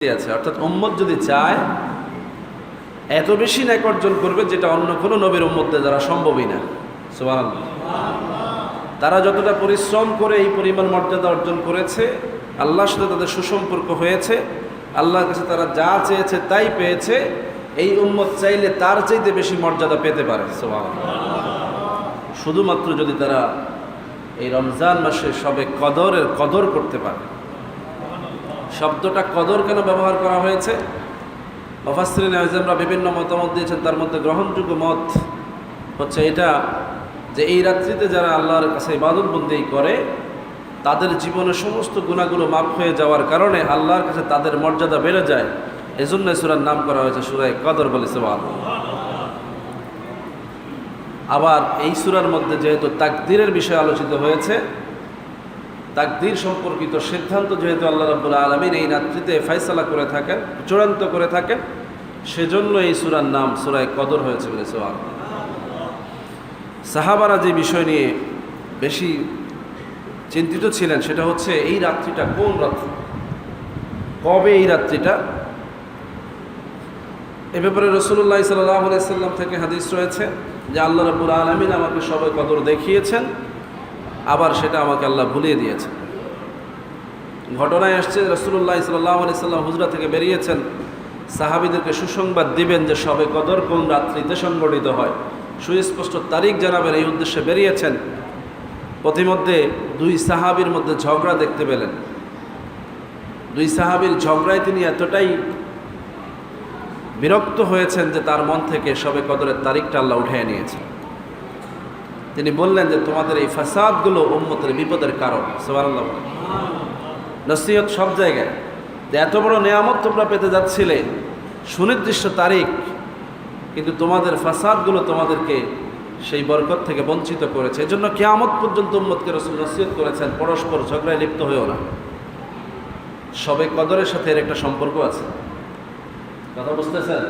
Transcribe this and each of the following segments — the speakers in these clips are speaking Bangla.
আছে, অর্থাৎ উম্মত যদি চায় এত বেশি নেক অর্জন করবে যেটা অন্য কোনো নবীর উম্মতদের দ্বারা সম্ভবই না। সুবহানাল্লাহ। তারা যতটা পরিশ্রম করে এই পরিমাণ মর্যাদা অর্জন করেছে, আল্লাহর সাথে তাদের সুসম্পর্ক হয়েছে, আল্লাহর কাছে তারা যা চেয়েছে তাই পেয়েছে। এই উম্মত চাইলে তার চাইতে বেশি মর্যাদা পেতে পারে। সুবহানাল্লাহ। শুধুমাত্র যদি তারা এই রমজান মাসে সবে কদরের কদর করতে পারে। শব্দটা কদর কেন ব্যবহার করা হয়েছে? মুফাসসিরিন আযমরা বিভিন্ন মতামত দিয়েছেন। তার মধ্যে গ্রহণযোগ্য মত হচ্ছে এটা যে এই রাত্রিতে যারা আল্লাহর কাছে ইবাদত বন্দেগী করে তাদের জীবনের সমস্ত গুনাহগুলো মাফ হয়ে যাওয়ার কারণে আল্লাহর কাছে তাদের মর্যাদা বেড়ে যায়। এজন্য সূরার নাম করা হয়েছে সূরা কদর বলে। সুবহানাল্লাহ। আবার এই সূরার মধ্যে যেহেতু তাকদীরের বিষয় আলোচিত হয়েছে, তাকদীর সম্পর্কিত সিদ্ধান্ত যেহেতু আল্লাহ রাব্বুল আলামিন এই রাত্রিতে ফয়সালা করে থাকেন, চূড়ান্ত করে থাকেন, সেজন্য এই সূরার নাম সূরা কদর হয়েছে বলে। সুবহানাল্লাহ। সাহাবারা যে বিষয় নিয়ে বেশি চিন্তিত ছিলেন সেটা হচ্ছে এই রাত্রিটা কোন রাত্রি, কবে এই রাত্রিটা। এ ব্যাপারে রাসূলুল্লাহ সাল্লাল্লাহু আলাইহি ওয়াসাল্লাম থেকে হাদিস রয়েছে যে আল্লাহ রাব্বুল আলামিন আমাকে সবে কদর দেখিয়েছেন, আবার সেটা আমাকে আল্লাহ ভুলিয়ে দিয়েছেন। ঘটনায় আসছে রাসূলুল্লাহ সাল্লাল্লাহু আলাইহি ওয়াসাল্লাম হুজরা থেকে বেরিয়েছেন, সাহাবীদেরকে সুসংবাদ দিবেন যে সবে কদর কোন রাত্রিতে সংগঠিত হয়, সুস্পষ্ট তারিখ জানাবেন, এই উদ্দেশ্যে বেরিয়েছেন। পথিমধ্যে দুই সাহাবীর মধ্যে ঝগড়া দেখতে পেলেন। দুই সাহাবীর ঝগড়ায় তিনি এতটাই বিরক্ত হয়েছেন যে তার মন থেকে সবে কদরের তারিখটা আল্লাহ উঠিয়ে নিয়েছেন। তিনি বললেন যে তোমাদের এই ফাসাদগুলো উম্মতের বিপদের কারণ। সুবহানাল্লাহ। নসিহত সব জায়গায় যে এত বড় নেয়ামত তোমরা পেতে যাচ্ছিলে, সুনির্দিষ্ট তারিখ, কিন্তু তোমাদের ফাসাদগুলো তোমাদেরকে সেই বরকত থেকে বঞ্চিত করেছে। এজন্য কিয়ামত পর্যন্ত উম্মতকে রাসূল নসিহত করেছেন পরস্পর ঝগড়ায় লিপ্ত হয়েও না। সবে কদরের সাথে এর একটা সম্পর্ক আছে। কথা বুঝতেছেন?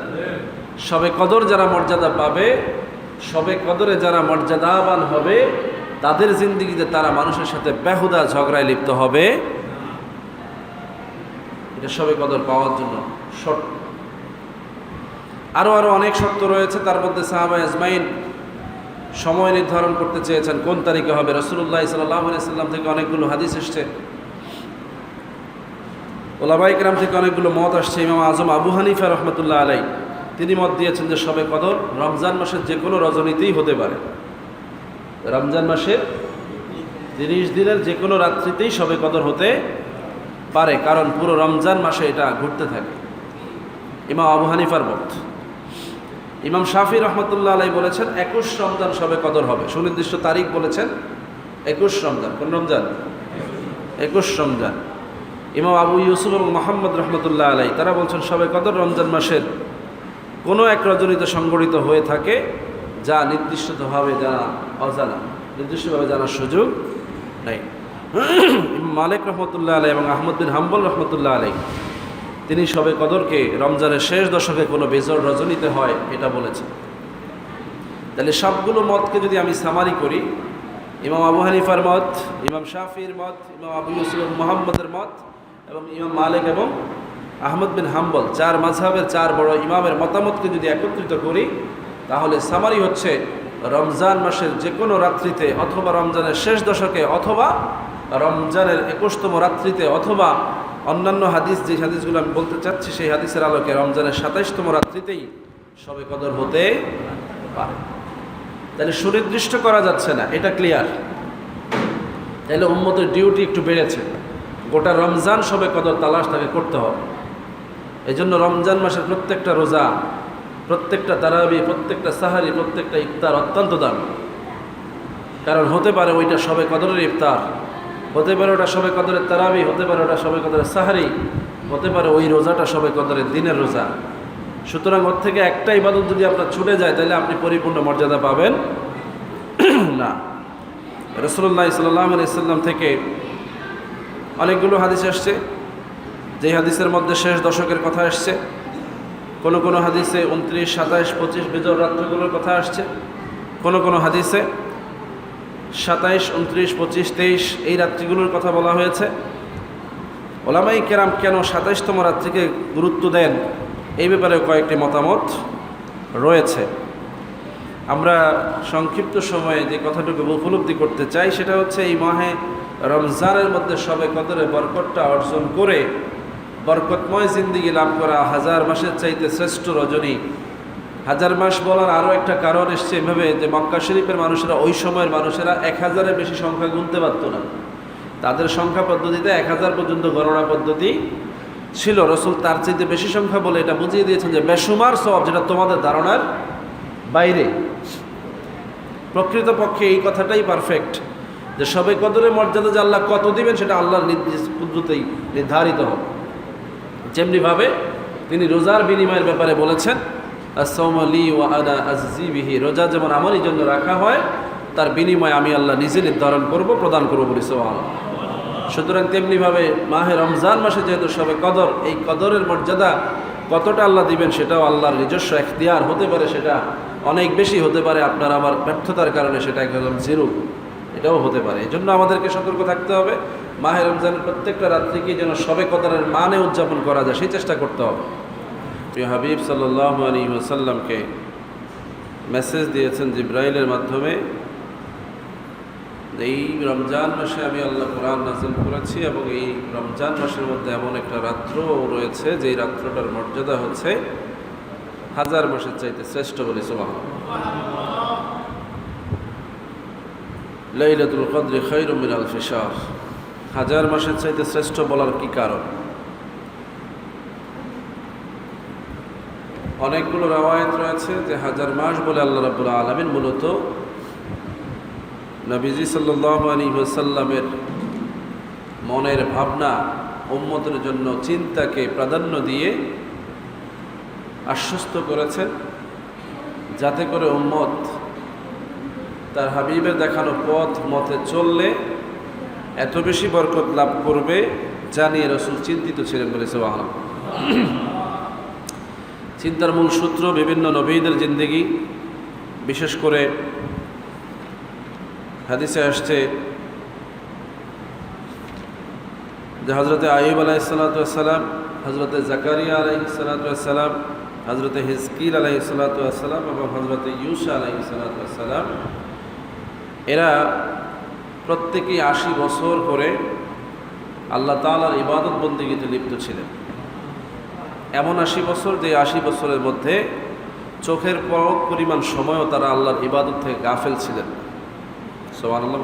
সবে কদর যারা মর্যাদা পাবে, সবে কদরে যারা মর্যাদাবান হবে, তাদের জিন্দেগিতে তারা মানুষের সাথে বেহুদা ঝগড়ায় লিপ্ত হবে। এটা সবে কদর পাওয়ার জন্য শর্ত। আরও অনেক শর্ত রয়েছে। তার মধ্যে সাহাবা আজমাইন সময় নির্ধারণ করতে চেয়েছেন কোন তারিখে হবে। রাসূলুল্লাহ সাল্লাল্লাহু আলাইহি ওয়াসাল্লাম থেকে অনেকগুলো হাদিস এসছে, ওলামায়ে কেরাম থেকে অনেকগুলো মত আসছে। ইমাম আজম আবু হানিফা রহমতুল্লাহ আলাইহি তিনি মত দিয়েছেন যে সবে কদর রমজান মাসের যে কোনো রজনীতেই হতে পারে। রমজান মাসের 30 দিনের যে কোনো রাত্রিতেই সবে কদর হতে পারে, কারণ পুরো রমজান মাসে এটা ঘুরতে থাকে। ইমাম আবু হানিফার মত। ইমাম শাফি রহমতুল্লাহ আলাইহি বলেছেন 21 রমজান সবে কদর হবে, সুনির্দিষ্ট তারিখ বলেছেন 21 রমজান। কোন রমজান? 21 রমজান। ইমাম আবু ইউসুফ এবং মোহাম্মদ রহমতুল্লাহ আলাইহি তারা বলছেন সবে কদর রমজান মাসের কোনো এক রজনীতে সংগঠিত হয়ে থাকে, যা নির্দিষ্টভাবে জানা অজানা, নির্দিষ্টভাবে জানার সুযোগ নেই। মালিক রহমতুল্লাহ আলাইহি এবং আহমদ বিন হাম্বল রহমতুল্লাহ আলাইহি তিনি সবে কদরকে রমজানের শেষ দশকে কোনো বেজোড় রজনীতে হয় এটা বলেছেন। তাহলে সবগুলো মতকে যদি আমি সামারি করি, ইমাম আবু হানিফার মত, ইমাম শাফির মত, ইমাম আবু ইউসুফ মুহাম্মদের মত এবং ইমাম মালিক এবং আহমদ বিন হাম্বল, চার মাযহাবের চার বড় ইমামের মতামতকে যদি একত্রিত করি, তাহলে সামারি হচ্ছে রমজান মাসের যে কোনো রাত্রিতে, অথবা রমজানের শেষ দশকে, অথবা রমজানের 21তম রাত্রিতে, অথবা অন্যান্য হাদিস যে হাদিসগুলো আমি বলতে চাচ্ছি সেই হাদিসের আলোকে রমজানের 27তম রাত্রিতেই সবে কদর হতে পারে। তাহলে সুনির্দিষ্ট করা যাচ্ছে না, এটা ক্লিয়ার। তাহলে উম্মতের ডিউটি একটু বেড়েছে, গোটা রমজান সবে কদর তালাশ তাকে করতে হবে। এই জন্য রমজান মাসের প্রত্যেকটা রোজা, প্রত্যেকটা তারাবি, প্রত্যেকটা সাহারি, প্রত্যেকটা ইফতার অত্যন্ত দামি। কারণ হতে পারে ওইটা সবে কদরের ইফতার, হতে পারে ওটা সবে কদরের তারাবি, হতে পারে ওটা সবে কদরের সাহারি, হতে পারে ওই রোজাটা সবে কদরের দিনের রোজা। সুতরাং ওর থেকে একটা ইবাদত যদি আপনার ছুটে যায় তাহলে আপনি পরিপূর্ণ মর্যাদা পাবেন না। রাসূলুল্লাহ সাল্লাল্লাহু আলাইহি ওয়াসাল্লাম থেকে অনেকগুলো হাদিস আসছে, যেই হাদিসের মধ্যে শেষ দশকের কথা আসছে। কোনো কোনো হাদিসে 29, 27, 25 বেজোড় রাত্রিগুলোর কথা আসছে। কোনো কোনো হাদিসে 27, 29, 25, 23 এই রাত্রিগুলোর কথা বলা হয়েছে। ওলামাই কেরাম কেন 27তম রাত্রিকে গুরুত্ব দেন এই ব্যাপারে কয়েকটি মতামত রয়েছে। আমরা সংক্ষিপ্ত সময়ে যে কথাটুকু উপলব্ধি করতে চাই সেটা হচ্ছে এই মাহে রমজানের মধ্যে শবে কদরের বরকতটা অর্জন করে বরকতময় জিন্দিগি লাভ করা 1000 মাসের চাইতে শ্রেষ্ঠ রজনী। 1000 মাস বলার আরও একটা কারণ এসছে এভাবে যে মক্কা শরীফের মানুষেরা, ওই সময়ের মানুষেরা 1000-এর বেশি সংখ্যা গুনতে পারত না। তাদের সংখ্যা পদ্ধতিতে 1000 পর্যন্ত গণনা পদ্ধতি ছিল। রসুল তার চাইতে বেশি সংখ্যা বলে এটা বুঝিয়ে দিয়েছেন যে বেশুমার সওয়াব, যেটা তোমাদের ধারণার বাইরে। প্রকৃতপক্ষে এই কথাটাই পারফেক্ট যে শবে কদরের মর্যাদা যে আল্লাহ কত দিবেন সেটা আল্লাহর কুদরতেই নির্ধারিত হবে। যেমনিভাবে তিনি রোজার বিনিময়ের ব্যাপারে বলেছেন, as-sawmu li wa ana ajzi bihi, রোজা যেমন আমারই জন্য রাখা হয় তার বিনিময় আমি আল্লাহ নিজে নির্ধারণ করব, প্রদান করব বলি সুবহানাল্লাহ। সুতরাং তেমনিভাবে মাহে রমজান মাসে যেহেতু শবে কদর, এই কদরের মর্যাদা কতটা আল্লাহ দিবেন সেটাও আল্লাহর নিজস্ব এখতিয়ার। হতে পারে সেটা অনেক বেশি, হতে পারে আপনার আমার ব্যর্থতার কারণে সেটা একদম জিরো, এটাও হতে পারে। এই জন্য আমাদেরকে সতর্ক থাকতে হবে, মাহে রমজানের প্রত্যেকটা রাত্রিকে যেন শবে কদরের মানে উদযাপন করা যায় সেই চেষ্টা করতে হবে। প্রিয় হাবিব সাল্লাল্লাহু আলাইহি ওয়াসাল্লামকে মেসেজ দিয়েছেন জিবরাইলের মাধ্যমে, এই রমজান মাসে আমি আল্লাহ কোরআন নাযিল করেছি এবং এই রমজান মাসের মধ্যে এমন একটা রাত্র রয়েছে যেই রাত্রটার মর্যাদা হচ্ছে 1000 মাসের চাইতে শ্রেষ্ঠ বলে সুবহানাল্লাহ। লাইলাতুল কদরি খায়রুম মিন আলফি শাহর, 1000 মাসের চাইতে শ্রেষ্ঠ বলার কি কারণ? অনেকগুলো রওয়ায়াত রয়েছে যে 1000 মাস বলে আল্লাহ রাব্বুল আলামিন মূলত নবীজি সাল্লাল্লাহু আলাইহি ওয়াসাল্লামের মনের ভাবনা, উম্মতের জন্য চিন্তাকে প্রাধান্য দিয়ে আশ্বস্ত করেছেন, যাতে করে উম্মত তার হাবিবের দেখানো পথ মতে চললে এত বেশি বরকত লাভ করবে জানিয়ে রাসূল চিন্তিত ছিলেন বলে সুবহানাল্লাহ। চিন্তার মূল সূত্র বিভিন্ন নবীদের জিন্দেগি, বিশেষ করে হাদিসে আসছে যে হযরতে আইয়ুব আলাইহিস সালাতু ওয়াস সালাম, হযরতে জাকারিয়া আলাইহিস সালাতু ওয়াস সালাম, হযরতে হিজকিল আলাইহিস সালাতু ওয়াস সালাম এবং হযরতে ইউসা আলাইহিস সালাতু ওয়াস সালাম, এরা প্রত্যেকেই 80 বছর করে আল্লাহ তাআলার ইবাদত বন্দেগীতে লিপ্ত ছিলেন। এমন 80 বছর যে 80 বছরের মধ্যে চোখের পলক পরিমাণ সময়ও তারা আল্লাহর ইবাদত থেকে গাফেল ছিলেন। সুবহানাল্লাহ।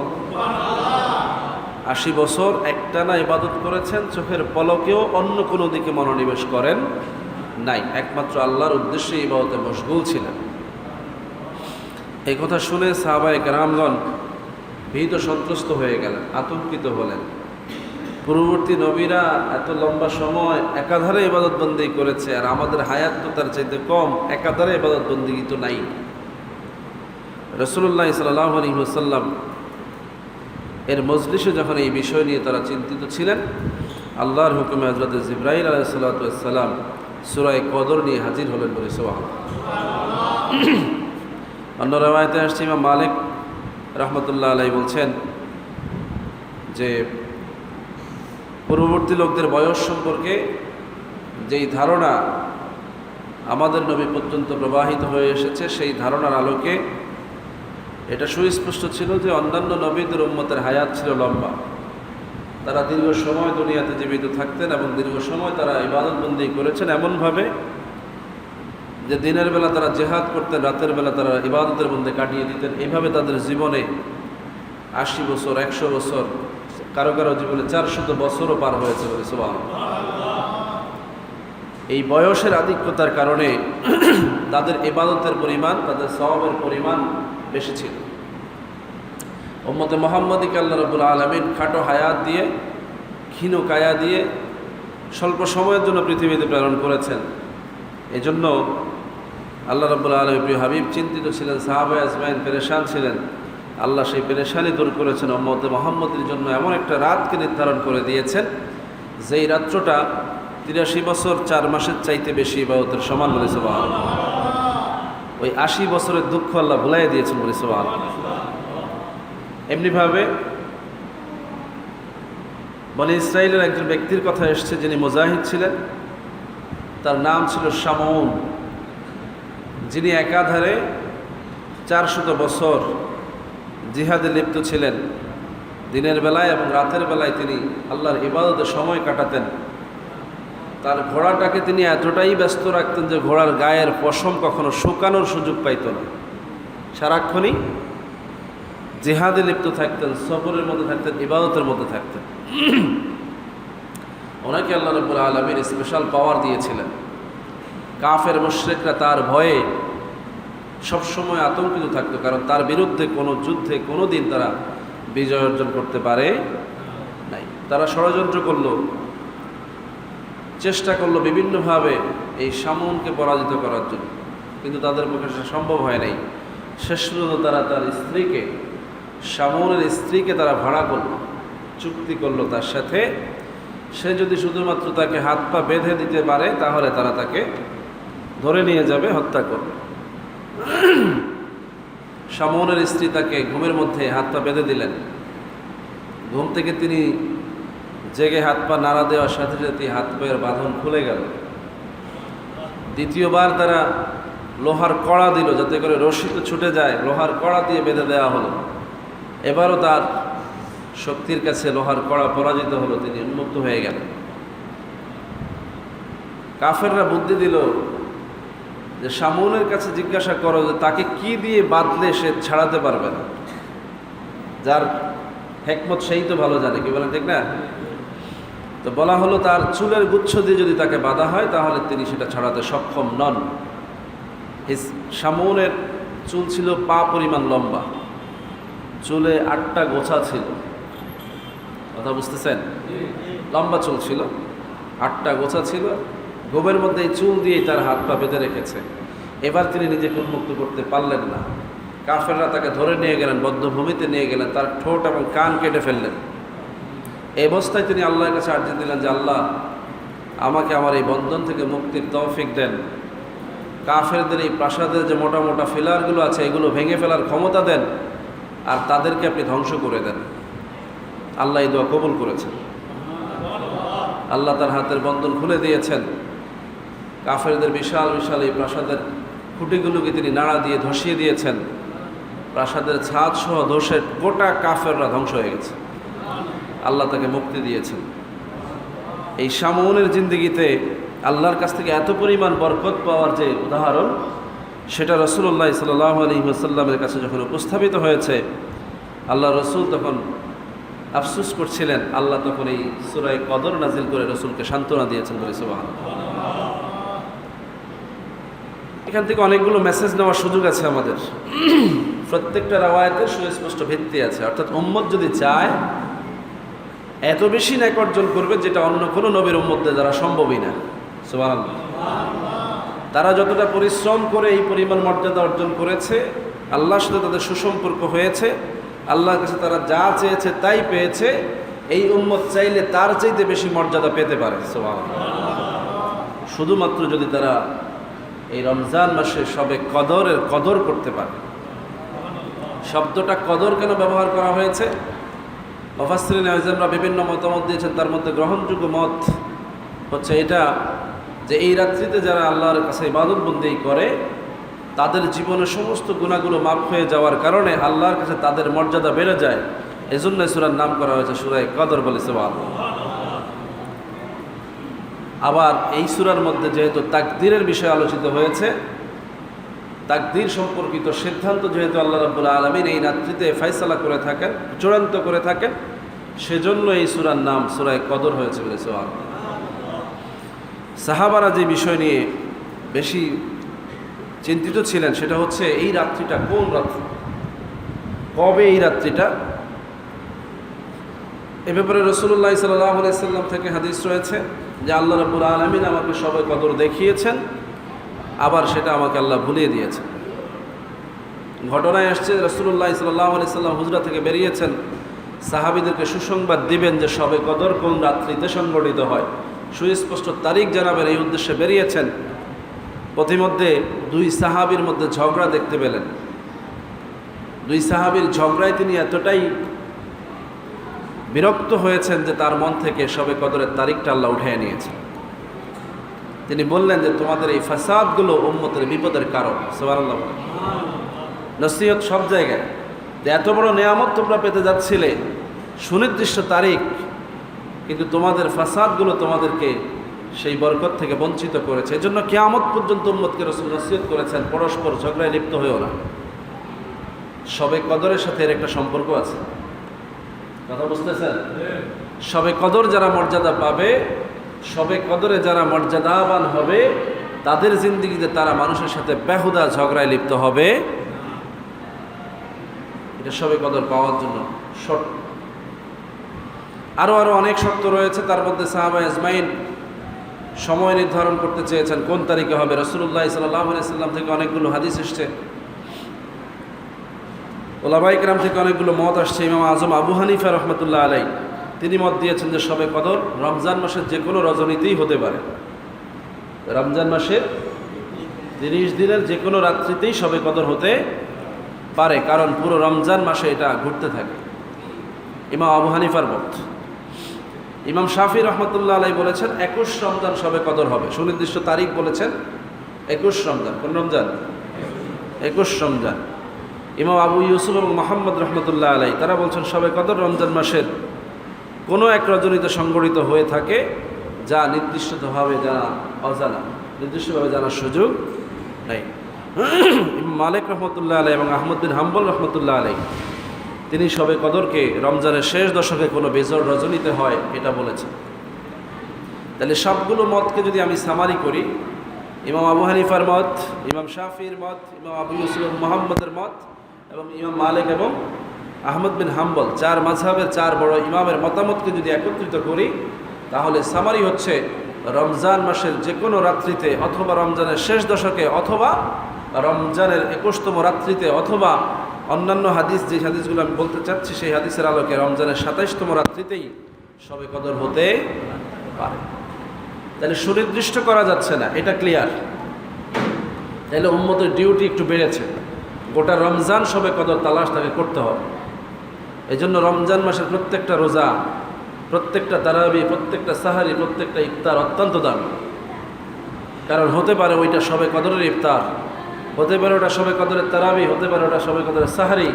80 বছর একটানা ইবাদত করেছেন, চোখের পলকেও অন্য কোনো দিকে মনোনিবেশ করেন নাই, একমাত্র আল্লাহর উদ্দেশ্যে ইবাদতে মশগুল ছিলেন। এই কথা শুনে সাহাবায়ে কেরামগণ ভীত সন্ত্রস্ত হয়ে গেলেন, আতঙ্কিত হলেন। পূর্ববর্তী নবীরা এত লম্বা সময় একাধারে ইবাদত বন্দেগী করেছে, আর আমাদের হায়াত তো তার চাইতে কম, একাধারে ইবাদত বন্দেগী তো নাই। রাসূলুল্লাহ সাল্লাল্লাহু আলাইহি ওয়াসাল্লাম এর মজলিসে যখন এই বিষয় নিয়ে তারা চিন্তিত ছিলেন, আল্লাহর হুকুমে হযরত জিবরাইল আলাইহিস সালাতু ওয়াস সালাম সূরা কদর নিয়ে হাজির হলেন বলে সুবহানাল্লাহ। অন্য রাওয়ায়াতে আসছে, ইমাম মালিক রাহমাতুল্লাহ আলাইহি বলছেন যে পূর্ববর্তী লোকদের বয়স সম্পর্কে যেই ধারণা আমাদের নবী পর্যন্ত প্রবাহিত হয়ে এসেছে, সেই ধারণার আলোকে এটা সুস্পষ্ট ছিল যে অন্যান্য নবীদের উম্মতের হায়াত ছিল লম্বা, তারা দীর্ঘ সময় দুনিয়াতে জীবিত থাকতেন এবং দীর্ঘ সময় তারা ইবাদত বন্দেগী করেছেন এমনভাবে যে দিনের বেলা তারা জিহাদ করতেন, রাতের বেলা তারা ইবাদতের মধ্যে কাটিয়ে দিতেন। এইভাবে তাদের জীবনে 80 বছর, 100 বছর, কারো কারো জীবনে 400 বছরও পার হয়েছে বলে সুবহানাল্লাহ। এই বয়সের আধিক্যতার কারণে তাদের ইবাদতের পরিমাণ, তাদের সওয়াবের পরিমাণ বেশি ছিল। উম্মতে মুহাম্মদীকে আল্লাহ রাব্বুল আলামিন খাটো হায়াত দিয়ে, ক্ষীণ কায়া দিয়ে স্বল্প সময়ের জন্য পৃথিবীতে প্রেরণ করেছেন। এজন্য আল্লাহ রাব্বুল আলামিন প্রিয় হাবিব চিন্তিত ছিলেন, সাহাবায়ে আজমাইন পেরেশান ছিলেন। আল্লাহ সেই পেরেশানি দূর করেছেন, উম্মতে মুহাম্মদের জন্য এমন একটা রাতকে নির্ধারণ করে দিয়েছেন যেই রাত্রটা 83 বছর 4 মাসের চাইতে বেশি ইবাদতের সমান বলে সুবহানাল্লাহ। ওই 80 বছরের দুঃখ আল্লাহ ভুলাইয়া দিয়েছেন বলে সুবহানাল্লাহ। এমনিভাবে বনি ইসরায়েলের একজন ব্যক্তির কথা এসছে যিনি মুজাহিদ ছিলেন, তার নাম ছিল শামউন, যিনি একাধারে 400 বছর জিহাদে লিপ্ত ছিলেন। দিনের বেলায় এবং রাতের বেলায় তিনি আল্লাহর ইবাদতে সময় কাটাতেন। তার ঘোড়াটাকে তিনি এতটাই ব্যস্ত রাখতেন যে ঘোড়ার গায়ের পশম কখনো শুকানোর সুযোগ পাইত না। সারাক্ষণই জিহাদে লিপ্ত থাকতেন, সবরের মধ্যে থাকতেন, ইবাদতের মধ্যে থাকতেন। ওনাকে আল্লাহ রাব্বুল আলামিন স্পেশাল পাওয়ার দিয়েছিলেন। কাফের মুশরিকরা তার ভয়ে সবসময় আতঙ্কিত থাকতো, কারণ তার বিরুদ্ধে কোনো যুদ্ধে কোনো দিন তারা বিজয় অর্জন করতে পারে নাই। তারা ষড়যন্ত্র করলো, চেষ্টা করলো বিভিন্নভাবে এই শামউনকে পরাজিত করার জন্য, কিন্তু তাদের পক্ষে সেটা সম্ভব হয় নাই। শেষ পর্যন্ত তারা তার স্ত্রীকে, শামউনের স্ত্রীকে তারা ভাড়া করলো, চুক্তি করলো তার সাথে, সে যদি শুধুমাত্র তাকে হাত পা বেঁধে দিতে পারে তাহলে তারা তাকে ধরে নিয়ে যাবে, হত্যা করবে। শামউনের স্ত্রী তাকে ঘুমের মধ্যে হাত পা বেঁধে দিলেন। ঘুম থেকে তিনি জেগে হাত পা নাড়া দেওয়ার সাথে সাথে হাত পায়ের বাঁধন খুলে গেল। দ্বিতীয়বার তারা লোহার কড়া দিল যাতে করে রশি তো ছুটে যায়, লোহার কড়া দিয়ে বেঁধে দেওয়া হলো। এবারও তার শক্তির কাছে লোহার কড়া পরাজিত হলো, তিনি উন্মুক্ত হয়ে গেলেন। কাফেররা বুদ্ধি দিল যে শামউনের কাছে জিজ্ঞাসা করো যে তাকে কি দিয়ে বাঁধলে সে ছাড়াতে পারবে না। যার হেকমত সেই তো ভালো জানে, কি বলেন ঠিক না? তো বলা হলো তার চুলের গুচ্ছ দিয়ে যদি তাকে বাঁধা হয় তাহলে তিনি সেটা ছাড়াতে সক্ষম নন। শামউনের চুল ছিল পা পরিমাণ লম্বা, চুলে 8টা গোছা ছিল। কথা বুঝতেছেন? লম্বা চুল ছিল, 8টা গোছা ছিল। গোবের মধ্যে এই চুল দিয়েই তার হাত পা বেঁধে রেখেছে। এবার তিনি নিজেকে উন্মুক্ত করতে পারলেন না। কাফেররা তাকে ধরে নিয়ে গেলেন, বদ্ধভূমিতে নিয়ে গেলেন, তার ঠোঁট এবং কান কেটে ফেললেন। এই অবস্থায় তিনি আল্লাহর কাছে আর্জি দিলেন যে আল্লাহ, আমাকে আমার এই বন্ধন থেকে মুক্তির তৌফিক দেন। কাফেরদের এই প্রাসাদের যে মোটা মোটা ফিলারগুলো আছে এগুলো ভেঙে ফেলার ক্ষমতা দেন, আর তাদেরকে আপনি ধ্বংস করে দেন। আল্লাহ এই দোয়া কবুল করেছেন। আল্লাহ তার হাতের বন্ধন খুলে দিয়েছেন। কাফেরদের বিশাল বিশাল এই প্রাসাদের খুঁটিগুলোকে তিনি নাড়া দিয়ে ধসিয়ে দিয়েছেন। প্রাসাদের ছাদ সহ ধসে গোটা কাফেররা ধ্বংস হয়ে গেছে। আল্লাহ তাকে মুক্তি দিয়েছেন। এই শামউনের জিন্দেগিতে আল্লাহর কাছ থেকে এত পরিমাণ বরকত পাওয়ার যে উদাহরণ, সেটা রাসূলুল্লাহ সাল্লাল্লাহু আলাইহি ওয়াসাল্লামের কাছে যখন উপস্থাপিত হয়েছে, আল্লাহ রসুল তখন আফসোস করছিলেন। আল্লাহ তখন এই সূরা কদর নাজিল করে রসুলকে সান্ত্বনা দিয়েছেন। বলে সুবহানাল্লাহ। এখান থেকে অনেকগুলো মেসেজ নেওয়ার সুযোগ আছে আমাদের। প্রত্যেকটা রাওয়ায়াতের সুস্পষ্ট ভিত্তি আছে, অর্থাৎ উম্মত যদি চায় এত বেশি নেক অর্জন করবে যেটা অন্য কোনো নবীর উম্মতদের দ্বারা সম্ভবই না। সুবহানাল্লাহ। তারা যতটা পরিশ্রম করে এই পরিমাণ মর্যাদা অর্জন করেছে, আল্লাহর সাথে তাদের সুসম্পর্ক হয়েছে, আল্লাহর কাছে তারা যা চেয়েছে তাই পেয়েছে। এই উম্মত চাইলে তার চাইতে বেশি মর্যাদা পেতে পারে। সুবহানাল্লাহ। শুধুমাত্র যদি তারা এই রমজান মাসে সবে কদরের কদর করতে পারে। শব্দটা কদর কেন ব্যবহার করা হয়েছে? মুফাসসিরিন আযমরা বিভিন্ন মতামত দিয়েছেন। তার মধ্যে গ্রহণযোগ্য মত হচ্ছে এটা যে এই রাত্রিতে যারা আল্লাহর কাছে ইবাদত বন্দেগী করে তাদের জীবনের সমস্ত গুনাহগুলো মাফ হয়ে যাওয়ার কারণে আল্লাহর কাছে তাদের মর্যাদা বেড়ে যায়। এজন্য সূরার নাম করা হয়েছে সূরা কদর। বলে সুবহানাল্লাহ। আবার এই সূরার মধ্যে যেহেতু তাকদীরের বিষয় আলোচিত হয়েছে, তাকদীর সম্পর্কিত সিদ্ধান্ত যেহেতু আল্লাহ রাব্বুল আলামিন এই রাত্রিতে ফয়সালা করে থাকেন, চূড়ান্ত করে থাকেন, সেজন্য এই সূরার নাম সূরা কদর হয়েছে। বলে সুবহানাল্লাহ। সাহাবারা যে বিষয় নিয়ে বেশি চিন্তিত ছিলেন সেটা হচ্ছে এই রাত্রিটা কোন রাত্রি, কবে এই রাত্রিটা। এ ব্যাপারে রাসূলুল্লাহ সাল্লাল্লাহু আলাইহি সাল্লাম থেকে হাদিস রয়েছে যে আল্লাহ রাব্বুল আলামিন আমাকে সবে কদর দেখিয়েছেন, আবার সেটা আমাকে আল্লাহ ভুলিয়ে দিয়েছেন। ঘটনায় আসছে রাসূলুল্লাহ সাল্লাল্লাহু আলাইহি সাল্লাম হুজরা থেকে বেরিয়েছেন, সাহাবীদেরকে সুসংবাদ দিবেন যে সবে কদর কোন রাত্রিতে সংগঠিত হয়, সুস্পষ্ট তারিখ জানাবেন, এই উদ্দেশ্যে বেরিয়েছেন। পথিমধ্যে দুই সাহাবীর মধ্যে ঝগড়া দেখতে পেলেন। দুই সাহাবীর ঝগড়ায় তিনি এতটাই বিরক্ত হয়েছেন যে তার মন থেকে শবে কদরের তারিখটা আল্লাহ উঠিয়ে নিয়েছে। তিনি বললেন যে তোমাদের এই ফাসাদগুলো উম্মতের বিপদের কারণ। সুবহানাল্লাহ। নসিহত সব জায়গায় যে এত বড় নেয়ামত তোমরা পেতে যাচ্ছিলে, সুনির্দিষ্ট তারিখ, কিন্তু তোমাদের ফাসাদগুলো তোমাদেরকে সেই বরকত থেকে বঞ্চিত করেছে। এই জন্য কিয়ামত পর্যন্ত উম্মতকে রাসূল নসিহত করেছেন, পরস্পর ঝগড়ায় লিপ্ত হয়েও না। শবে কদরের সাথে এর একটা সম্পর্ক আছে, কথা বুঝতেছেন? শবে কদর যারা মর্যাদা পাবে, শবে কদরে যারা মর্যাদাবান হবে, তাদের জিন্দেগিতে তারা মানুষের সাথে বেহুদা ঝগড়ায় লিপ্ত হবে। এটা শবে কদর পাওয়ার জন্য শর্ত। আরও অনেক শর্ত রয়েছে, তার মধ্যে সাহাবা আজমাইন সময় নির্ধারণ করতে চেয়েছেন কোন তারিখে হবে। রাসূলুল্লাহ সাল্লাল্লাহু আলাইহি সাল্লাম থেকে অনেকগুলো হাদিস এসছে, ওলামায়ে কেরাম থেকে অনেকগুলো মত আসছে। ইমাম আজম আবু হানিফা রহমতুল্লাহ আলাই তিনি মত দিয়েছেন যে শবে কদর রমজান মাসের যে কোনো রজনীতেই হতে পারে। রমজান মাসের 30 দিনের যে কোনো রাত্রিতেই শবে কদর হতে পারে, কারণ পুরো রমজান মাসে এটা ঘুরতে থাকে। ইমাম আবু হানিফার মত। ইমাম শাফি রহমতুল্লাহ আলাই বলেছেন 21 রমজান শবে কদর হবে, সুনির্দিষ্ট তারিখ বলেছেন 21 রমজান। কোন রমজান? 21 রমজান। ইমাম আবু ইউসুফ এবং মোহাম্মদ রহমতুল্লাহ আলাই তারা বলছেন শবে কদর রমজান মাসের কোনো এক রজনীতে সংগঠিত হয়ে থাকে, যা নির্দিষ্টভাবে জানা অজানা, নির্দিষ্টভাবে জানার সুযোগ নেই। মালিক রহমতুল্লাহ আলাই এবং আহমদ বিন হাম্বল রহমতুল্লাহ আলাই তিনি শবে কদরকে রমজানের শেষ দশকে কোনো বেজর রজনীতে হয় এটা বলেছেন। তাহলে সবগুলো মতকে যদি আমি সামারি করি, ইমাম আবু হানিফার মত, ইমাম শাফির মত, ইমাম আবু ইউসুফ মোহাম্মদের মত এবং ইমাম মালিক এবং আহমদ বিন হাম্বল, 4 মাযহাবের 4 বড় ইমামের মতামতকে যদি একত্রিত করি, তাহলে সামারি হচ্ছে রমজান মাসের যে কোনো রাত্রিতে, অথবা রমজানের শেষ দশকে, অথবা রমজানের 21তম রাত্রিতে, অথবা অন্যান্য হাদিস, যে হাদিসগুলো আমি বলতে চাচ্ছি সেই হাদিসের আলোকে রমজানের 27তম রাত্রিতেই শবে কদর হতে পারে। তাহলে সুনির্দিষ্ট করা যাচ্ছে না, এটা ক্লিয়ার। তাহলে উম্মতের ডিউটি একটু বেড়েছে, গোটা রমজান শবে কদর তালাশ তাকে করতে হবে। এই জন্য রমজান মাসের প্রত্যেকটা রোজা, প্রত্যেকটা তারাবি, প্রত্যেকটা সাহারি, প্রত্যেকটা ইফতার অত্যন্ত দামি। কারণ হতে পারে ওইটা শবে কদরের ইফতার, হতে পারে ওটা শবে কদরের তারাবি, হতে পারে ওটা শবে কদরের সাহারি,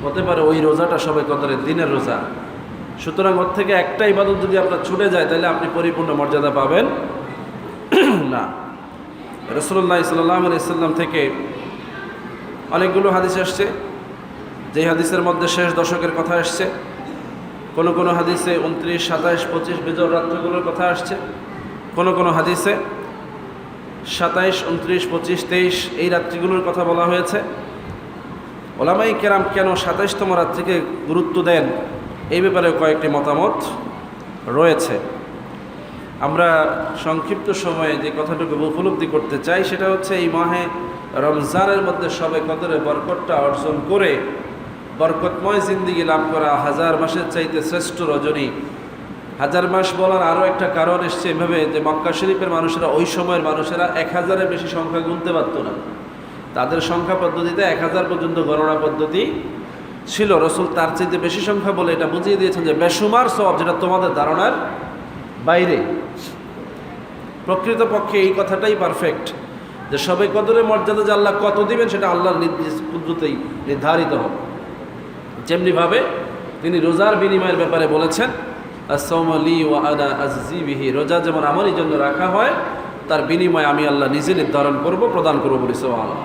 হতে পারে ওই রোজাটা শবে কদরের দিনের রোজা। সুতরাং ওর থেকে একটা ইবাদত যদি আপনার ছুটে যায়, তাহলে আপনি পরিপূর্ণ মর্যাদা পাবেন না। রাসূলুল্লাহ সাল্লাল্লাহু আলাইহি সাল্লাম থেকে অনেকগুলো হাদিস আসছে, যেই হাদিসের মধ্যে শেষ দশকের কথা আসছে। কোনো কোনো হাদিসে 29, 27, 25 বিজয় রাত্রিগুলোর কথা আসছে। কোনো কোনো হাদিসে 27, 29, 25, 23 এই রাত্রিগুলোর কথা বলা হয়েছে। ওলামায়ে কেরাম কেন 27তম রাত্রিকে গুরুত্ব দেন, এই ব্যাপারে কয়েকটি মতামত রয়েছে। আমরা সংক্ষিপ্ত সময়ে যে কথাটুকু উপলব্ধি করতে চাই, সেটা হচ্ছে এই মাহে রমজানের মধ্যে শবে কদরে বরকতটা অর্জন করে বরকতময় জিন্দিগি লাভ করা 1000 মাসের চাইতে শ্রেষ্ঠ রজনী। 1000 মাস বলার আরও একটা কারণ এসছে এভাবে যে মক্কা শরীফের মানুষেরা, ওই সময়ের মানুষেরা 1000-এর বেশি সংখ্যা গুনতে পারত না। তাদের সংখ্যা পদ্ধতিতে 1000 পর্যন্ত গণনা পদ্ধতি ছিল। রসুল তার চাইতে বেশি সংখ্যা বলে এটা বুঝিয়ে দিয়েছেন যে বেশুমার সওয়াব, যেটা তোমাদের ধারণার বাইরে। প্রকৃতপক্ষে এই কথাটাই পারফেক্ট যে শবে কদরের মর্যাদা যে আল্লাহ কত দিবেন সেটা আল্লাহর কুদরতেই নির্ধারিত হবে। যেমনিভাবে তিনি রোজার বিনিময়ের ব্যাপারে বলেছেন, as-sawmu li wa ana ajzi bihi, রোজা যেমন আমারই জন্য রাখা হয়, তার বিনিময়ে আমি আল্লাহ নিজে নির্ধারণ করব, প্রদান করব বলি সুবহানাল্লাহ।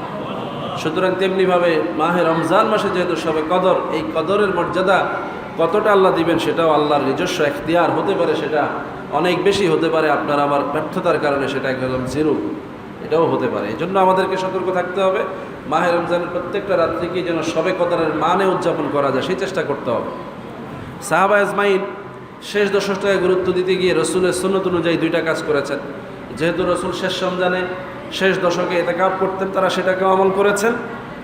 সুতরাং তেমনিভাবে মাহে রমজান মাসে যেহেতু শবে কদর, এই কদরের মর্যাদা কতটা আল্লাহ দিবেন সেটাও আল্লাহর নিজস্ব এখতিয়ার। হতে পারে সেটা অনেক বেশি, হতে পারে আপনার আমার ব্যর্থতার কারণে সেটা একদম জিরো, এটাও হতে পারে। এই জন্য আমাদেরকে সতর্ক থাকতে হবে, মাহে রমজানের প্রত্যেকটা রাত্রিকে যেন শবে কদরের মানে উদযাপন করা যায় সেই চেষ্টা করতে হবে। সাহাবা আজমাইন শেষ দশকটাকে গুরুত্ব দিতে গিয়ে রসুলের সুন্নত অনুযায়ী 2টা কাজ করেছেন। যেহেতু রসুল শেষ রমজানে শেষ দশকে ইতিকাফ করতেন, তারা সেটাকে আমল করেছেন।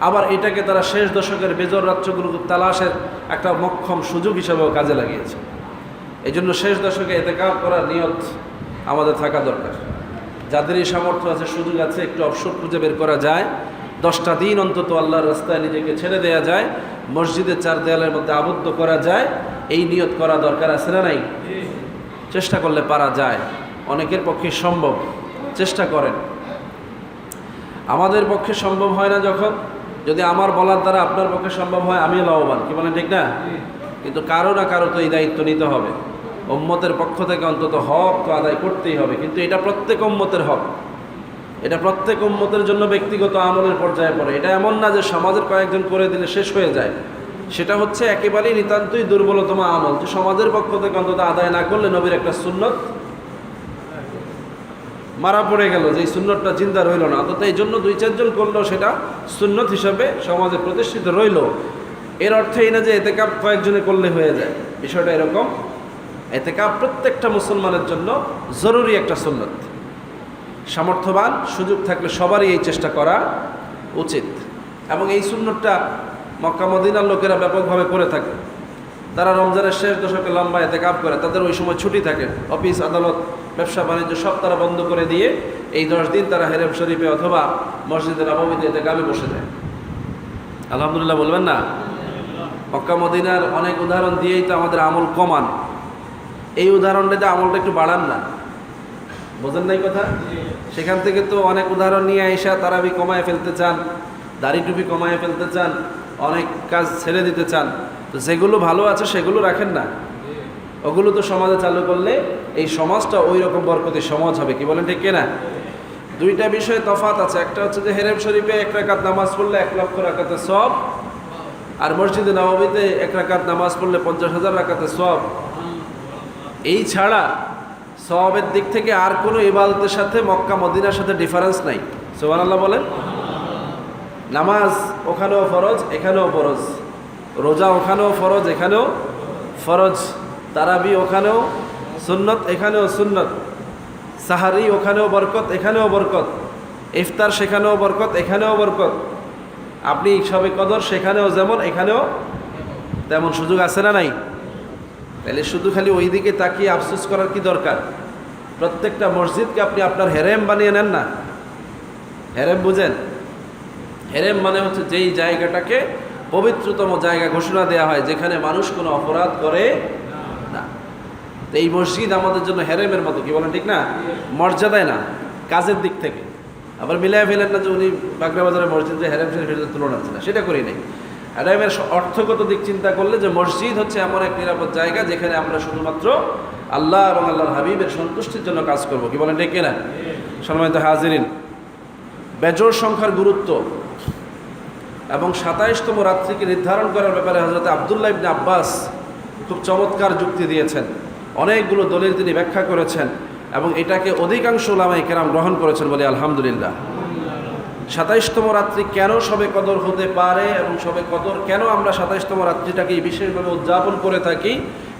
আবার এটাকে তারা শেষ দশকের বেজর রাত্রগুলো তালাশের একটা মক্ষম সুযোগ হিসাবেও কাজে লাগিয়েছে। এই জন্য শেষ দশকে ইতিকাফ করার নিয়ত আমাদের থাকা দরকার। যাদেরই সামর্থ্য আছে, সুযোগ আছে, একটু অবসর খুঁজে বের করা যায়, 10টা দিন অন্তত আল্লাহর রাস্তায় নিজেকে ছেড়ে দেওয়া যায়, মসজিদের 4 দেয়ালের মধ্যে আবদ্ধ করা যায়, এই নিয়ত করা দরকার আছে না নাই? চেষ্টা করলে পারা যায়, অনেকের পক্ষে সম্ভব, চেষ্টা করেন। আমাদের পক্ষে সম্ভব হয় না যখন, যদি আমার বলার দ্বারা আপনার পক্ষে সম্ভব হয় আমিও লাভবান, কি বলেন ঠিক না? কিন্তু কারো না কারো তো এই দায়িত্ব নিতে হবে, উম্মতের পক্ষ থেকে অন্তত হক তো আদায় করতেই হবে। কিন্তু এটা প্রত্যেক উম্মতের হক, এটা প্রত্যেক উম্মতের জন্য ব্যক্তিগত আমলের পর্যায়ে পড়ে। এটা এমন না যে সমাজের কয়েকজন করে দিলে শেষ হয়ে যায়, সেটা হচ্ছে একেবারেই নিতান্তই দুর্বলতম আমল, যে সমাজের পক্ষ থেকে অন্তত আদায় না করলে নবীর একটা সুন্নত মারা পড়ে গেল, যে এই সুন্নতটা জিন্দা রইল না। অন্তত এই জন্য 2-4 জন করলেও সেটা সুন্নত হিসাবে সমাজে প্রতিষ্ঠিত রইল। এর অর্থ এই না যে এতেকাব কয়েকজনে করলে হয়ে যায়, বিষয়টা এরকম। এতেকাব প্রত্যেকটা মুসলমানের জন্য জরুরি একটা সুন্নত। সামর্থ্যবান সুযোগ থাকলে সবারই এই চেষ্টা করা উচিত। এবং এই সুন্নতটা মক্কা মদিনার লোকেরা ব্যাপকভাবে করে থাকে। তারা রমজানের শেষ দশকে লম্বা এতেকাব করে, তাদের ওই সময় ছুটি থাকে, অফিস আদালত ব্যবসা বাণিজ্য সব তারা বন্ধ করে দিয়ে এই 10 দিন তারা হেরেম শরীফে অথবা মসজিদে নববীতে এতেকাবে বসে যায়। আলহামদুলিল্লাহ বলবেন না? মক্কা মদিনার অনেক উদাহরণ দিয়েই তো আমাদের আমল কমান, এই উদাহরণটাতে আমলটা একটু বাড়ান না, বোঝেন নাই কথা? সেখান থেকে তো অনেক উদাহরণ নিয়ে আইসা তারাবি কমায় ফেলতে চান, দাড়ি টুপি কমায় ফেলতে চান, অনেক কাজ ছেড়ে দিতে চান। তো যেগুলো ভালো আছে সেগুলো রাখেন না, ওগুলো তো সমাজে চালু করলে এই সমাজটা ওই রকম বরকতি সমাজ হবে, কি বলেন ঠিক কিনা? দুইটা বিষয়ে তফাৎ আছে। একটা হচ্ছে যে হেরেম শরীফে 1 রাকাত নামাজ পড়লে 1 লক্ষ রাকাতে সওয়াব, আর মসজিদে নববীতে 1 রাকাত নামাজ পড়লে 50,000 রাকাতে সওয়াব। এই ছাড়া সওয়াবের দিক থেকে আর কোনো ইবাদতের সাথে মক্কা মদিনার সাথে ডিফারেন্স নাই। সুবহানাল্লাহ বলেন। নামাজ ওখানেও ফরজ এখানেও ফরজ, রোজা ওখানেও ফরজ এখানেও ফরজ, তারাবি ওখানেও সুন্নত এখানেও সুন্নত, সাহারি ওখানেও বরকত এখানেও বরকত, ইফতার সেখানেও বরকত এখানেও বরকত। আপনি সবে কদর সেখানেও যেমন এখানেও তেমন সুযোগ আছে না নাই? তাহলে শুধু খালি ওই দিকে তাকিয়ে আফসোস করার কি দরকার? প্রত্যেকটা মসজিদকে আপনি আপনার হেরেম বানিয়ে নেন না। হেরেম বুঝেন? হেরেম মানে হচ্ছে যেই জায়গাটাকে পবিত্রতম জায়গা ঘোষণা দেওয়া হয়, যেখানে মানুষ কোনো অপরাধ করে না। তো এই মসজিদ আমাদের জন্য হেরেমের মতো, কি বলেন ঠিক না? মর্যাদায় না, কাজের দিক থেকে। আবার মিলাই ফেলেন না যে উনি বাগড়া বাজারের মসজিদ যে হেরেম শরীফের তুলনা আছে না, সেটা করি নাই। হেরেমের অর্থগত দিক চিন্তা করলে যে মসজিদ হচ্ছে এমন এক নিরাপদ জায়গা যেখানে আমরা শুধুমাত্র আল্লাহ এবং আল্লাহর হাবিবের সন্তুষ্টির জন্য কাজ করব, কি বলেন ঠিক কিনা? সম্মানিত হাজিরিন, বেজোড় সংখ্যার গুরুত্ব এবং 27তম রাত্রিকে নির্ধারণ করার ব্যাপারে হযরত আব্দুল্লাহ ইবনে আব্বাস খুব চমৎকার যুক্তি দিয়েছেন। অনেকগুলো দলিল তিনি ব্যাখ্যা করেছেন এবং এটাকে অধিকাংশ উলামায়ে কেরাম গ্রহণ করেছেন বলে আলহামদুলিল্লাহ। 27তম রাত্রি কেন শবে কদর হতে পারে এবং শবে কদর কেন আমরা 27তম রাত্রিটাকে বিশেষভাবে উদযাপন করে থাকি,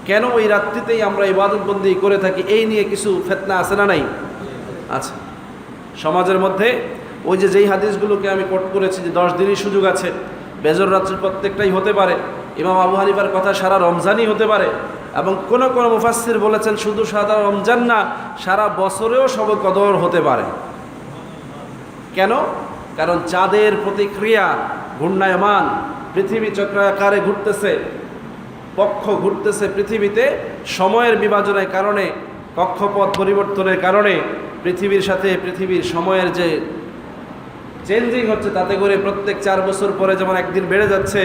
কেন ওই রাত্রিতেই আমরা ইবাদতবন্দি করে থাকি, এই নিয়ে কিছু ফিতনা আছে না নাই? আচ্ছা, সমাজের মধ্যে ওই যে যেই হাদিসগুলোকে আমি কোট করেছি যে 10 দিনই সুযোগ আছে, বেজর রাত্রি প্রত্যেকটাই হতে পারে, ইমাম আবু হানিফার কথা সারা রমজানই হতে পারে, এবং কোন কোন মুফাসসির বলেছেন শুধু সারা রমজান না, সারা বছরেও শবে কদর হতে পারে। কেন? কারণ চাঁদের প্রতিক্রিয়া ঘূর্ণায়মান, পৃথিবী চক্রাকারে ঘুরতেছে, পক্ষ ঘুরতেছে পৃথিবীতে, সময়ের বিভাজনের কারণে, কক্ষপথ পরিবর্তনের কারণে পৃথিবীর সাথে পৃথিবীর সময়ের যে চেঞ্জিং হচ্ছে, তাতে করে প্রত্যেক 4 বছর পরে যেমন একদিন বেড়ে যাচ্ছে,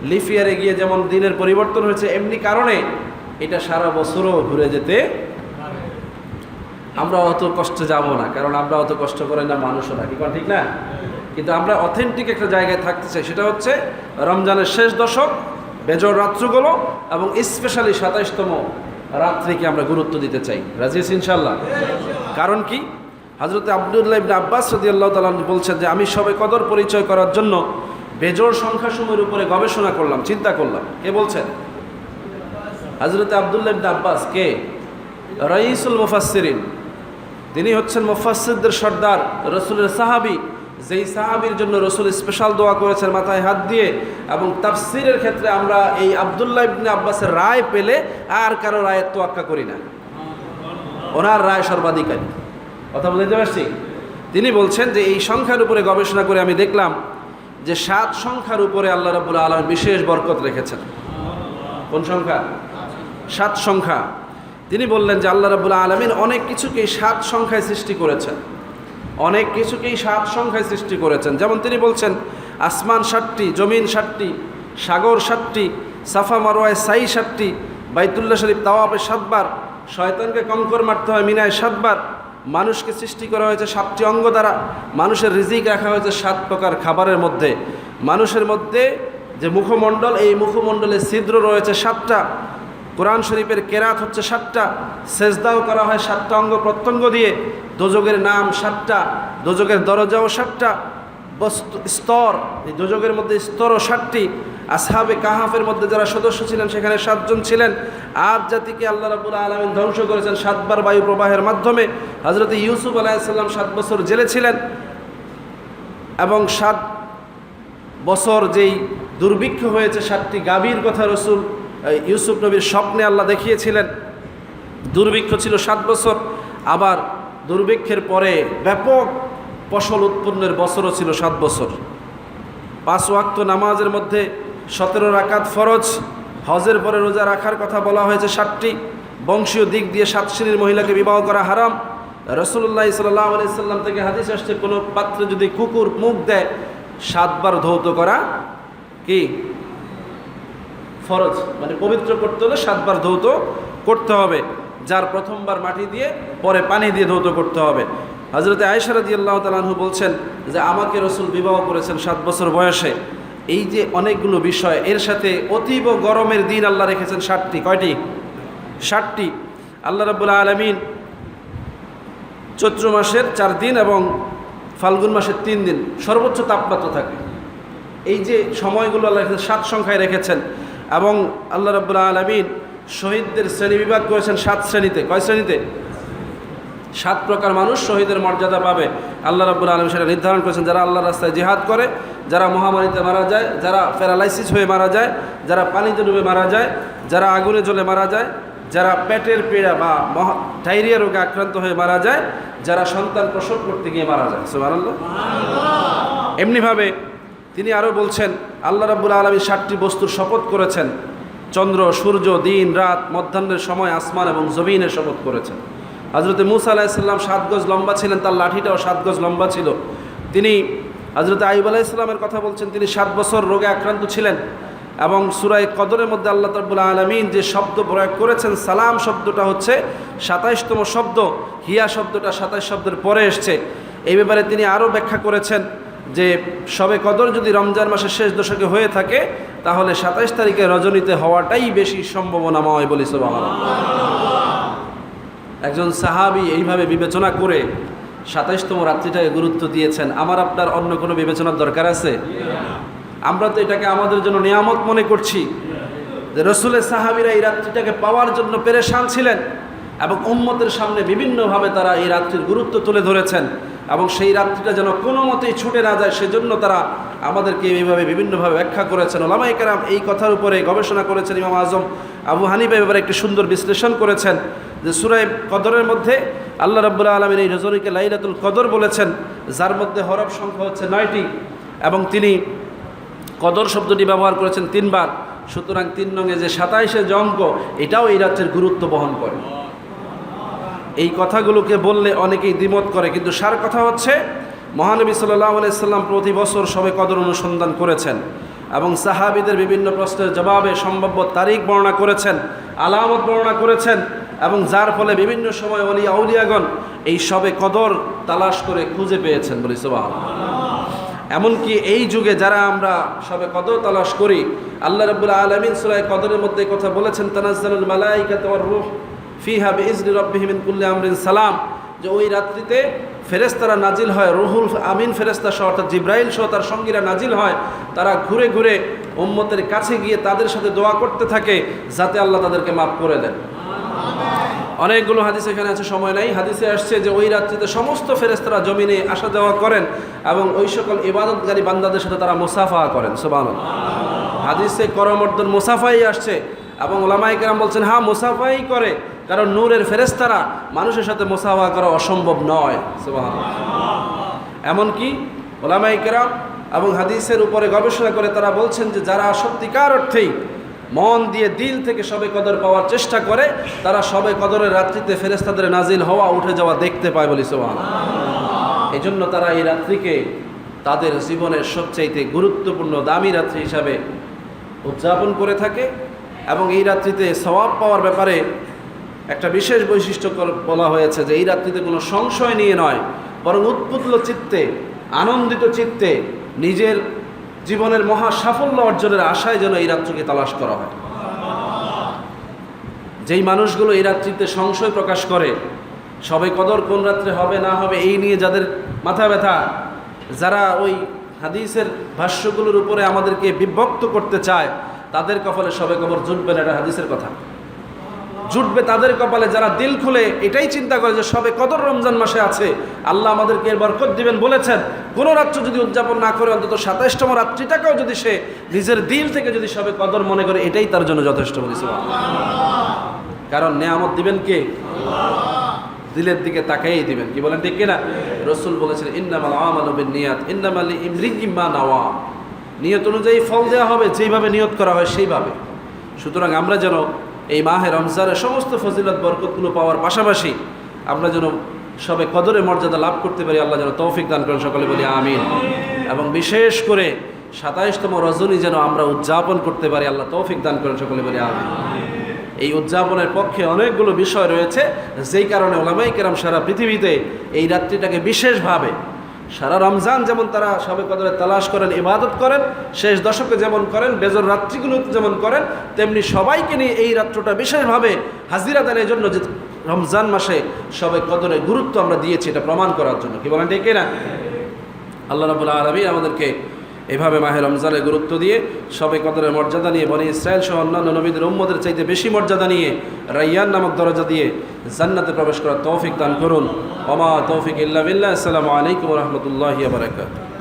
লিফ ইয়ারে গিয়ে যেমন দিনের পরিবর্তন হয়েছে, এমনি কারণে এটা সারা বছরও ঘুরে যেতে। আমরা অত কষ্টে যাব না, কারণ আমরা অত কষ্ট করে না, মানুষও থাকি, ঠিক না? কিন্তু আমরা অথেন্টিক একটা জায়গায় থাকতে চাই, সেটা হচ্ছে রমজানের শেষ দশক, বেজর রাত্রগুলো এবং স্পেশালি 27তম রাত্রিকে আমরা গুরুত্ব দিতে চাই। রাজি আছি ইনশাআল্লাহ? কারণ কি? হযরত আব্দুল্লাহ ইবনে আব্বাস রাদিয়াল্লাহু তাআলা বলছেন যে আমি শবে কদর পরিচয় করার জন্য বেজোড় সংখ্যাসমূহের উপরে গবেষণা করলাম, চিন্তা করলাম। কে বলছেন? হযরত আব্দুল্লাহ ইবনে আব্বাস। কে? রাইসুল মুফাসসিরিন, তিনি হচ্ছেন মুফাসসিরদের সর্দার, রাসূলের সাহাবী, যেই সাহাবীর জন্য রাসূল স্পেশাল দোয়া করেছেন মাথায় হাত দিয়ে। এবং তাফসীরের ক্ষেত্রে আমরা এই আব্দুল্লাহ ইবনে আব্বাসের রায় পেলে আর কারো রায়ের তোয়াক্কা করি না, ওনার রায় সর্বাধিকারী। কথা বুঝতে পারছি? তিনি বলছেন যে এই সংখ্যার উপরে গবেষণা করে আমি দেখলাম যে 7 সংখ্যার উপরে আল্লাহ রাব্বুল আলামিন বিশেষ বরকত রেখেছেন। কোন সংখ্যা? 7 সংখ্যা। তিনি বললেন যে আল্লাহ রাব্বুল আলামিন অনেক কিছুকেই 7 সংখ্যায় সৃষ্টি করেছেন, অনেক কিছুকেই 7 সংখ্যায় সৃষ্টি করেছেন। যেমন তিনি বলছেন আসমান 7টি, জমিন 7টি, সাগর 7টি, সাফা মারওয়ায় সাই 7টি, বাইতুল্লাহ শরীফ তাওয়াফে 7 বার, শয়তানকে কঙ্কর মারতে হয় মিনায় 7 বার, মানুষকে সৃষ্টি করা হয়েছে 7টি অঙ্গ দ্বারা, মানুষের রিজিক রাখা হয়েছে 7 প্রকার খাবারের মধ্যে, মানুষের মধ্যে যে মুখমণ্ডল, এই মুখমণ্ডলে ছিদ্র রয়েছে 7টা, কোরআন শরীফের কেরাত হচ্ছে 7টা, সেজদাও করা হয় 7টা অঙ্গ প্রত্যঙ্গ দিয়ে, দোজকের নাম 7টা, দোজকের দরজাও 7টা, স্তর, এই দোজকের মধ্যে স্তরও 7টি, আসহাবে কাহাফের মধ্যে যারা সদস্য ছিলেন সেখানে 7 জন ছিলেন। আদ জাতিকে আল্লাহ রাব্বুল আলামিন ধ্বংস করেছেন 7 বার বায়ু প্রবাহের মাধ্যমে। হযরত ইউসুফ আলাইহিস সালাম 7 বছর জেলে ছিলেন এবং 7 বছর যেই দুর্ভিক্ষ হয়েছে, 7টি গাভীর কথা রসুল ইউসুফ নবীর স্বপ্নে আল্লাহ দেখিয়েছিলেন। দুর্ভিক্ষ ছিল 7 বছর, আবার দুর্ভিক্ষের পরে ব্যাপক ফসল উৎপন্নের বছরও ছিল 7 বছর। 5 ওয়াক্ত নামাজের মধ্যে 17 রাকাত ফরজ, হজের পরে রোজা রাখার কথা বলা হয়েছে 7টি, বংশীয় দিক দিয়ে 7 শ্রেণীর মহিলাকে বিবাহ করা হারাম। রাসূলুল্লাহ সাল্লাল্লাহু আলাইহি সাল্লাম থেকে হাদিস আসছে কোনো পাত্রে যদি কুকুর মুখ দেয় 7 বার ধৌত করা কি ফরজ, মানে পবিত্র করতে হলে 7 বার ধৌত করতে হবে, যার প্রথমবার মাটি দিয়ে পরে পানি দিয়ে ধৌত করতে হবে। হযরত আয়েশা রাদিয়াল্লাহু তাআলা আনহু বলছেন যে আমাকে রাসূল বিবাহ করেছেন 7 বছর বয়সে। এই যে অনেকগুলো বিষয়, এর সাথে অতীব গরমের দিন আল্লাহ রেখেছেন 7টি। কয়টি? 7টি। আল্লাহ রাব্বুল আলামিন চৈত্র মাসের 4 দিন এবং ফাল্গুন মাসের 3 দিন সর্বোচ্চ তাপমাত্রা থাকে। এই যে সময়গুলো আল্লাহ 7 সংখ্যায় রেখেছেন। এবং আল্লাহ রাব্বুল আলামিন শহীদদের শ্রেণী বিভাগ করেছেন 7 শ্রেণীতে। কয় শ্রেণীতে? 7 প্রকার মানুষ শহীদের মর্যাদা পাবে। আল্লাহ রাব্বুল আলামিন সেটা নির্ধারণ করেছেন। যারা আল্লাহর রাস্তায় জিহাদ করে, যারা মহামারীতে মারা যায়, যারা প্যারালাইসিস হয়ে মারা যায়, যারা পানিতে ডুবে মারা যায়, যারা আগুনে জ্বলে মারা যায়, যারা পেটের পীড়া বা ডায়রিয়া রোগে আক্রান্ত হয়ে মারা যায়, যারা সন্তান প্রসব করতে গিয়ে মারা যায়। সুবহানাল্লাহ। এমনিভাবে তিনি আরও বলছেন আল্লাহ রাব্বুল আলামিন 7টি বস্তুর শপথ করেছেন। চন্দ্র, সূর্য, দিন, রাত, মধ্যাহ্নের সময়, আসমান এবং জমিনের শপথ করেছেন। হযরত মূসা আলাইহিস সালাম 7 গজ লম্বা ছিলেন, তার লাঠিটাও 7 গজ লম্বা ছিল। তিনি হযরত আইয়ুব আলাইহিস সালামের কথা বলছেন, তিনি 7 বছর রোগে আক্রান্ত ছিলেন। এবং সূরা কদরের মধ্যে আল্লাহ রাব্বুল আলামিন যে শব্দ প্রয়োগ করেছেন, সালাম শব্দটা হচ্ছে 27তম শব্দ, হিয়া শব্দটা 27 শব্দের পরে এসছে। এই ব্যাপারে তিনি আরও ব্যাখ্যা করেছেন যে শবে কদর যদি রমজান মাসের শেষ দশকে হয়ে থাকে তাহলে 27 তারিখে রজনীতে হওয়াটাই বেশি সম্ভাবনাময় বলি সুবহানাল্লাহ। একজন সাহাবী এইভাবে বিবেচনা করে 27তম রাত্রিটাকে গুরুত্ব দিয়েছেন। আমার আপনার অন্য কোনো বিবেচনার দরকার আছে? আমরা তো এটাকে আমাদের জন্য নিয়ামত মনে করছি যে রসুলের সাহাবীরা এই রাত্রিটাকে পাওয়ার জন্য পেরেশান ছিলেন এবং উম্মতের সামনে বিভিন্নভাবে তারা এই রাত্রির গুরুত্ব তুলে ধরেছেন এবং সেই রাত্রিটা যেন কোনো মতেই ছুটে না যায় সেজন্য তারা আমাদেরকে এইভাবে বিভিন্নভাবে ব্যাখ্যা করেছেন। ওলামায়ে কেরাম এই কথার উপরে গবেষণা করেছেন। ইমাম আজম আবু হানিফা এবারে একটি সুন্দর বিশ্লেষণ করেছেন যে সূরা কদরের মধ্যে আল্লাহ রাব্বুল আলামিন এই রজনীকে লাইলাতুল কদর বলেছেন, যার মধ্যে হরফ সংখ্যা হচ্ছে 9টি এবং তিনি কদর শব্দটি ব্যবহার করেছেন 3 বার। সুতরাং 3 নঙে যে 27 যে অঙ্ক, এটাও এই রাত্রির গুরুত্ব বহন করে। এই কথাগুলোকে বললে অনেকেই দ্বিমত করে, কিন্তু সার কথা হচ্ছে মহানবী সাল্লাল্লাহু আলাইহি সাল্লাম প্রতি বছর শবে কদর অনুসন্ধান করেছেন এবং সাহাবীদের বিভিন্ন প্রশ্নের জবাবে সম্ভাব্য তারিখ বর্ণনা করেছেন, আলামত বর্ণনা করেছেন এবং যার ফলে বিভিন্ন সময় ওলিয়া আউলিয়াগণ এই শবে কদর তালাশ করে খুঁজে পেয়েছেন বলি সুবহানাল্লাহ। এমনকি এই যুগে যারা আমরা শবে কদর তালাশ করি, আল্লাহ রাব্বুল আলামিন সূরা কদরের মধ্যে কথা বলেছেন, তানাজ্জালুল মালায়েকাতু ওয়ার রূহ ফিহা বিইজনি রাব্বিহিম মিন কুল্লি আমরিন সালাম, যে ওই রাত্রিতে ফেরেশতারা নাজিল হয়, রুহুল আমিন ফেরেশতা সহ অর্থাৎ জিব্রাইল সহ তার সঙ্গীরা নাজিল হয়। তারা ঘুরে ঘুরে উম্মতের কাছে গিয়ে তাদের সাথে দোয়া করতে থাকে যাতে আল্লাহ তাদেরকে মাফ করে দেন। অনেকগুলো হাদিস এখানে আছে, সময় নাই। হাদিসে আসছে যে ওই রাত্রিতে সমস্ত ফেরেশতারা জমিনে আসা যাওয়া করেন এবং ওই সকল ইবাদতকারী বান্দাদের সাথে তারা মুসাফা করেন। সুবহানাল্লাহ। হাদিসে করমর্দন মুসাফাই আসছে এবং ওলামায়ে কেরাম বলছেন হ্যাঁ মুসাফাই করে, কারণ নূরের ফেরেশতারা মানুষের সাথে মুসাফা করা অসম্ভব নয়। সুবহানাল্লাহ। এমনকি ওলামায়ে কেরাম এবং হাদিসের উপরে গবেষণা করে তারা বলছেন যে যারা সত্যিকার অর্থেই মন দিয়ে দিল থেকে শবে কদর পাওয়ার চেষ্টা করে, তারা শবে কদরের রাত্রিতে ফেরেশতাদের নাজিল হওয়া উঠে যাওয়া দেখতে পায় বলি সুবহানাল্লাহ। এই জন্য তারা এই রাত্রিকে তাদের জীবনের সবচাইতে গুরুত্বপূর্ণ দামি রাত্রি হিসাবে উদযাপন করে থাকে। এবং এই রাত্রিতে সওয়াব পাওয়ার ব্যাপারে একটা বিশেষ বৈশিষ্ট্য বলা হয়েছে যে এই রাত্রিতে কোনো সংশয় নিয়ে নয়, বরং উৎফুল্ল চিত্তে, আনন্দিত চিত্তে নিজের জীবনের মহা সাফল্য অর্জনের আশায় যেন এই রাত্রিকে তালাশ করা হয়। যেই মানুষগুলো এই রাত্রিতে সংশয় প্রকাশ করে শবে কদর কোন রাত্রে হবে না হবে এই নিয়ে যাদের মাথা ব্যথা, যারা ওই হাদিসের ভাষ্যগুলোর উপরে আমাদেরকে বিভক্ত করতে চায়, তাদের কপালে শবে কদর জুটবে না, এটা হাদিসের কথা। জুটবে তাদের কপালে যারা দিল খুলে এটাই চিন্তা করে যে শবে কদর রমজান মাসে আছে, আল্লাহ আমাদেরকে এর বরকত দিবেন বলেছেন। কোনো রাত্র যদি উদযাপন না করে অন্তত 27তম রাত্রিটাকেও যদি সে নিজের দিল থেকে যদি শবে কদর মনে করে, এটাই তার জন্য যথেষ্ট বলেছে। কারণ নেয়ামত দিবেন কে? দিলের দিকে তাকাইই দিবেন। কি বলেন ঠিক কিনা? রাসূল বলেছেন ইন্নামাল আমালু বিন্নিয়াত ইন্নামা লিইমরিইম মা নাওয়া। নিয়ত অনুযায়ী ফল দেওয়া হবে, যেইভাবে নিয়ত করা হয় সেইভাবে। সুতরাং আমরা যেন এই মাহে রমজানের সমস্ত ফজিলত বরকতগুলো পাওয়ার পাশাপাশি আমরা যেন সবে কদরের মর্যাদা লাভ করতে পারি, আল্লাহ যেন তৌফিক দান করেন, সকলে বলি আমিন। এবং বিশেষ করে 27তম রজনী যেন আমরা উদযাপন করতে পারি, আল্লাহ তৌফিক দান করেন, সকলে বলি আমিন। এই উদযাপনের পক্ষে অনেকগুলো বিষয় রয়েছে, যেই কারণে ওলামায়ে কেরাম সারা পৃথিবীতে এই রাত্রিটাকে বিশেষভাবে, সারা রমজান যেমন তারা শবে কদরে তালাশ করেন, ইবাদত করেন, শেষ দশকে যেমন করেন, বেজর রাত্রিগুলোতে যেমন করেন, তেমনি সবাইকে নিয়ে এই রাত্রটা বিশেষভাবে হাজিরা দেন, এই জন্য যে রমজান মাসে শবে কদরে গুরুত্ব আমরা দিয়েছি এটা প্রমাণ করার জন্য। কি বলেন ঠিক না? আল্লাহ রাব্বুল আলামিন আমাদেরকে এভাবে মাহে রমজানের গুরুত্ব দিয়ে শবে কদরের মর্যাদা নিয়ে বনি ইসরায়েল সহ অন্যান্য নবীদের উম্মতের চাইতে বেশি মর্যাদা নিয়ে রাইয়ান নামক দরজা দিয়ে জান্নাতে প্রবেশ করার তৌফিক দান করুন। ওমা তৌফিক ইল্লা বিল্লাহ। আসসালামু আলাইকুম ওয়া রাহমাতুল্লাহি ওয়া বারাকাতুহু।